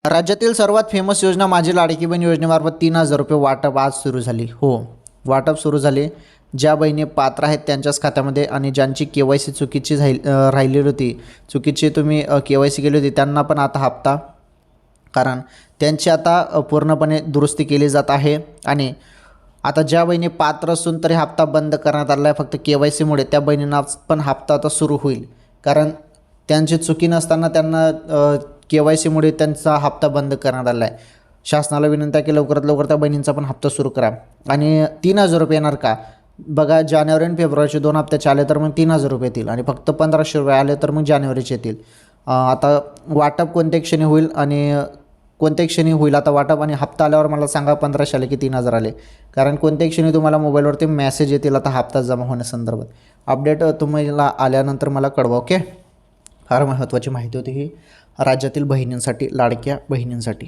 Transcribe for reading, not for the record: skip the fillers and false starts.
राज्यातील सर्वात फेमस योजना माझी लाडकी बहीण योजनेमार्फत 3,000 रुपये वाटप आज सुरू झाली. हो, वाटप सुरू झाले. ज्या बहिणी पात्र आहेत त्यांच्याच खात्यामध्ये आणि ज्यांची KYC चुकीची राहिलेली होती, चुकीची तुम्ही KYC केली होती, त्यांना पण आता हप्ता, कारण त्यांची आता पूर्णपणे दुरुस्ती केली जात आहे. आणि आता ज्या बहिणी पात्र असून तरी हप्ता बंद करण्यात आला आहे फक्त KYCमुळे, त्या बहिणींना पण हप्ता आता सुरू होईल. कारण त्यांची चुकी नसताना त्यांना KYCमुळे त्यांचा हप्ता बंद करण्यात आला आहे. शासनाला विनंती आहे की लवकरात लवकर त्या बहिणींचा पण हप्ता सुरू करा. आणि 3,000 रुपये येणार का? बघा, जानेवारी आणि फेब्रुवारीचे 2 हप्त्याचे आले तर मग 3,000 रुपये येतील आणि फक्त 1,500 रुपये आले तर मग जानेवारीचे येतील. आता वाटप कोणत्या क्षणी होईल आणि कोणत्या क्षणी होईल आता वाटप, आणि हप्ता आल्यावर मला सांगा 1,500 आले की 3,000 आले. कारण कोणत्या क्षणी तुम्हाला मोबाईलवरती मेसेज येतील आता हप्ता जमा होण्यासंदर्भात. अपडेट तुम्हाला आल्यानंतर मला कळवा. ओके, फार महत्त्वाची माहिती होती ही राज्यातील बहिणींसाठी, लाडक्या बहिणींसाठी.